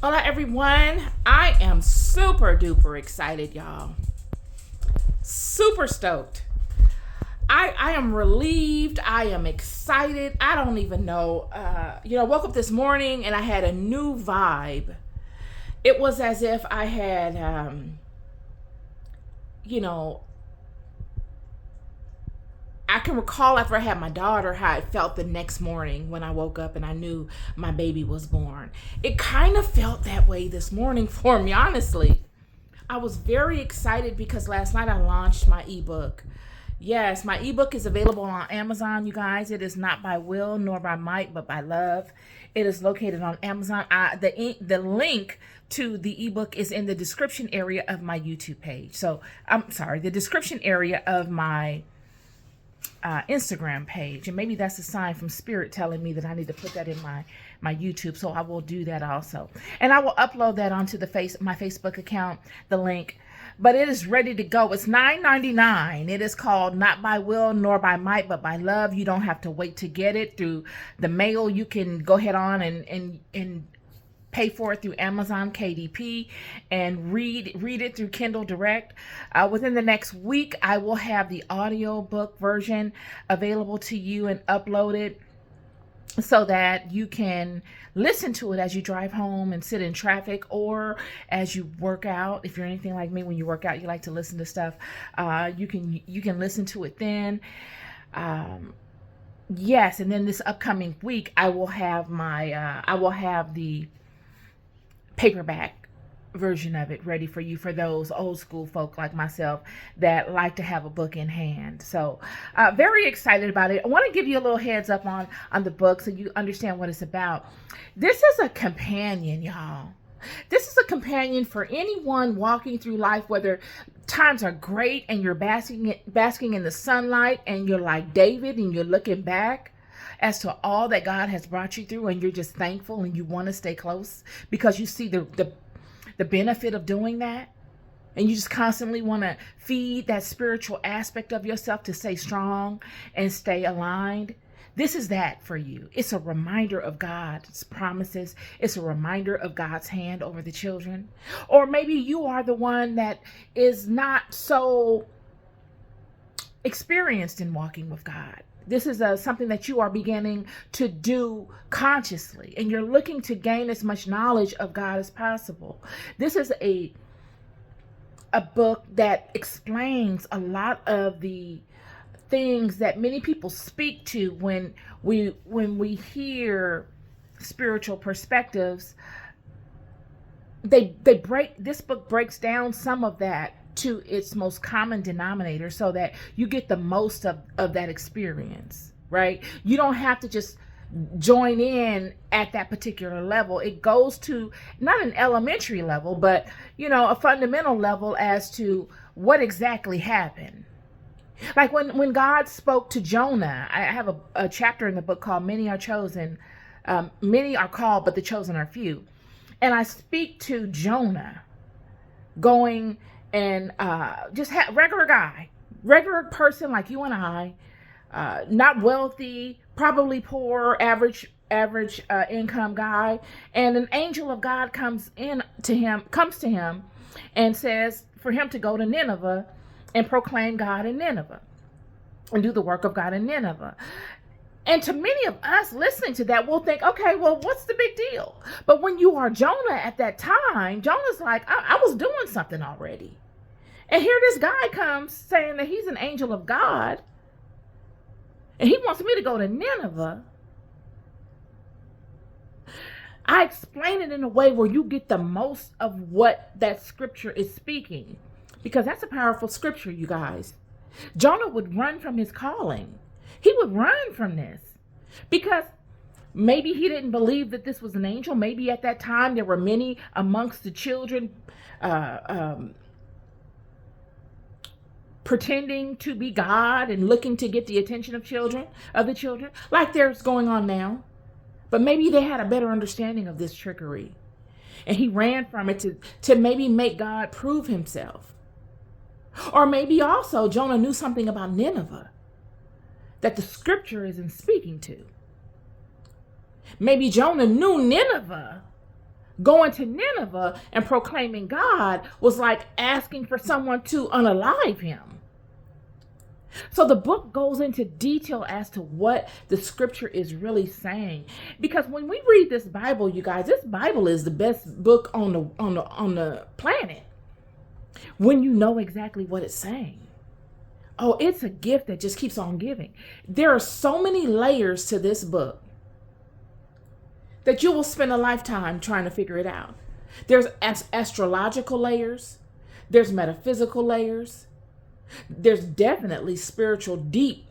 Hola everyone. I am super duper excited, y'all. Super stoked. I am relieved. I am excited. I don't even know. Woke up this morning and I had a new vibe. It was as if I had, you know, I can recall after I had my daughter how it felt the next morning when I woke up and I knew my baby was born. It kind of felt that way this morning for me, honestly. I was very excited because last night I launched my ebook. Yes, my ebook is available on Amazon, you guys. It is not by will nor by might, but by love. It is located on Amazon. The link to the ebook is in the description area of my YouTube page. So I'm sorry, the description area of my Instagram page, and maybe that's a sign from Spirit telling me that I need to put that in my YouTube. So I will do that also, and I will upload that onto my Facebook account, the link. But it is ready to go. It's $9.99. It is called Not by Will nor by Might, but by Love. You don't have to wait to get it through the mail. You can go ahead on and pay for it through Amazon KDP and read it through Kindle Direct. Within the next week, I will have the audiobook version available to you and uploaded so that you can listen to it as you drive home and sit in traffic, or as you work out. If you're anything like me, when you work out, you like to listen to stuff. You can listen to it then. Yes, and then this upcoming week, I will have the paperback version of it ready for you, for those old school folk like myself that like to have a book in hand. So very excited about it. I want to give you a little heads up on the book so you understand what it's about. This is a companion, y'all. This is a companion for anyone walking through life, whether times are great and you're basking in the sunlight and you're like David and you're looking back as to all that God has brought you through, and you're just thankful and you want to stay close because you see the benefit of doing that, and you just constantly want to feed that spiritual aspect of yourself to stay strong and stay aligned. This is that for you. It's a reminder of God's promises. It's a reminder of God's hand over the children. Or maybe you are the one that is not so experienced in walking with God. This is something that you are beginning to do consciously, and you're looking to gain as much knowledge of God as possible. This is a book that explains a lot of the things that many people speak to when we hear spiritual perspectives. This book breaks down some of that to its most common denominator so that you get the most of that experience, right? You don't have to just join in at that particular level. It goes to not an elementary level, but a fundamental level as to what exactly happened. Like when God spoke to Jonah, I have a chapter in the book called Many Are Chosen, Many Are Called, but the Chosen Are Few. And I speak to Jonah going and just regular guy, regular person like you and I, not wealthy, probably poor, average income guy, and an angel of God comes to him and says for him to go to Nineveh and proclaim God in Nineveh and do the work of God in Nineveh. And to many of us listening to that, we'll think, okay, well, what's the big deal? But when you are Jonah at that time, Jonah's like, I was doing something already. And here this guy comes saying that he's an angel of God, and he wants me to go to Nineveh. I explain it in a way where you get the most of what that scripture is speaking, because that's a powerful scripture, you guys. Jonah would run from his calling. He would run from this because maybe he didn't believe that this was an angel. Maybe at that time there were many amongst the children pretending to be God and looking to get the attention of the children, like there's going on now. But maybe they had a better understanding of this trickery, and he ran from it to maybe make God prove himself. Or maybe also Jonah knew something about Nineveh that the scripture isn't speaking to. Maybe Jonah knew Nineveh Going to Nineveh and proclaiming God was like asking for someone to unalive him. So the book goes into detail as to what the scripture is really saying. Because when we read this Bible, you guys, this Bible is the best book on the planet. When you know exactly what it's saying. Oh, it's a gift that just keeps on giving. There are so many layers to this book that you will spend a lifetime trying to figure it out. There's astrological layers. There's metaphysical layers. There's definitely spiritual, deeper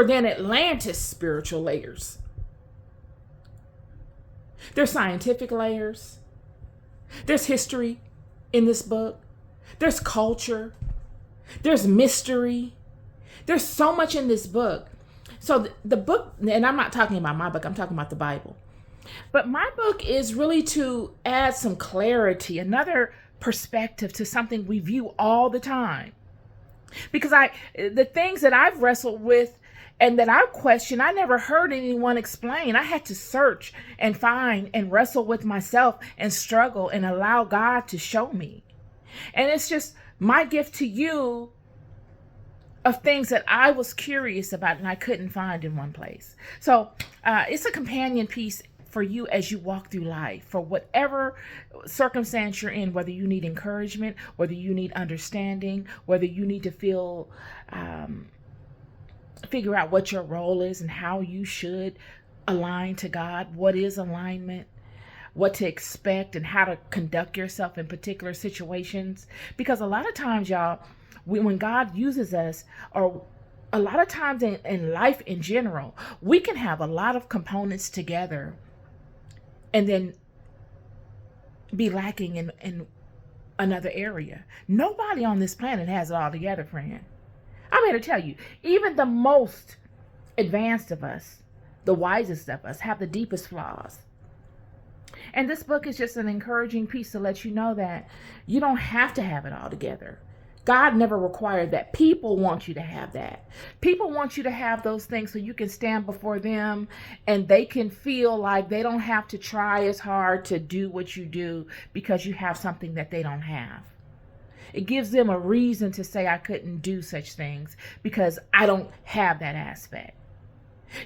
than Atlantis spiritual layers. There's scientific layers. There's history in this book. There's culture. There's mystery. There's so much in this book. So the book, and I'm not talking about my book, I'm talking about the Bible. But my book is really to add some clarity, another perspective to something we view all the time. Because the things that I've wrestled with and that I question, I never heard anyone explain. I had to search and find and wrestle with myself and struggle and allow God to show me. And it's just my gift to you of things that I was curious about and I couldn't find in one place. So it's a companion piece for you as you walk through life, for whatever circumstance you're in, whether you need encouragement, whether you need understanding, whether you need to figure out what your role is and how you should align to God, what is alignment, what to expect, and how to conduct yourself in particular situations. Because a lot of times, y'all, when God uses us, or a lot of times in life in general, we can have a lot of components together and then be lacking in another area. Nobody on this planet has it all together, friend. I'm here to tell you, even the most advanced of us, the wisest of us, have the deepest flaws. And this book is just an encouraging piece to let you know that you don't have to have it all together. God never required that. People want you to have that. People want you to have those things so you can stand before them and they can feel like they don't have to try as hard to do what you do because you have something that they don't have. It gives them a reason to say, I couldn't do such things because I don't have that aspect.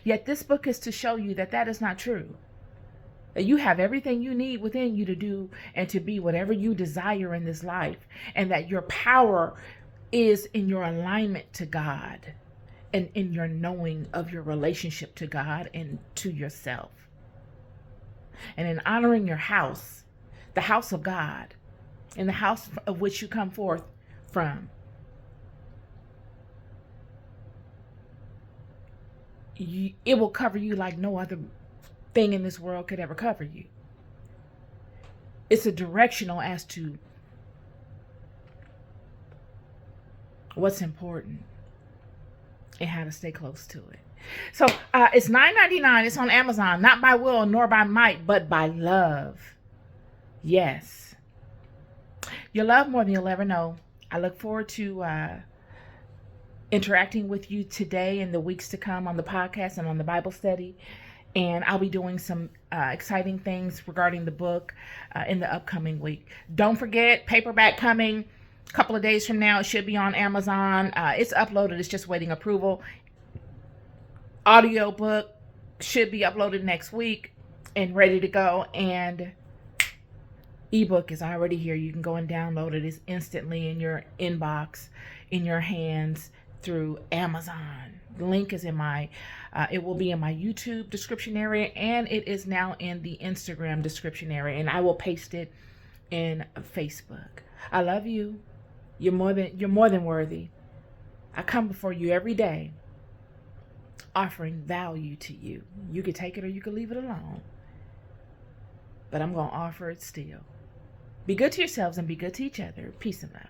Yet this book is to show you that that is not true. That you have everything you need within you to do and to be whatever you desire in this life. And that your power is in your alignment to God and in your knowing of your relationship to God and to yourself. And in honoring your house, the house of God, and the house of which you come forth from. It will cover you like no other thing in this world could ever cover you. It's a directional as to what's important and how to stay close to it. So it's $9.99. It's on Amazon. Not by will nor by might, but by love. Yes. You'll love more than you'll ever know. I look forward to interacting with you today and the weeks to come on the podcast and on the Bible study. And I'll be doing some exciting things regarding the book in the upcoming week. Don't forget, paperback coming a couple of days from now. It should be on Amazon. It's uploaded. It's just waiting approval. Audiobook should be uploaded next week and ready to go. And eBook is already here. You can go and download it. It's instantly in your inbox, in your hands through Amazon. The link is in my, it will be in my YouTube description area, and it is now in the Instagram description area, and I will paste it in Facebook. I love you. You're more than worthy. I come before you every day offering value to you. You can take it or you can leave it alone, but I'm going to offer it still. Be good to yourselves and be good to each other. Peace and love.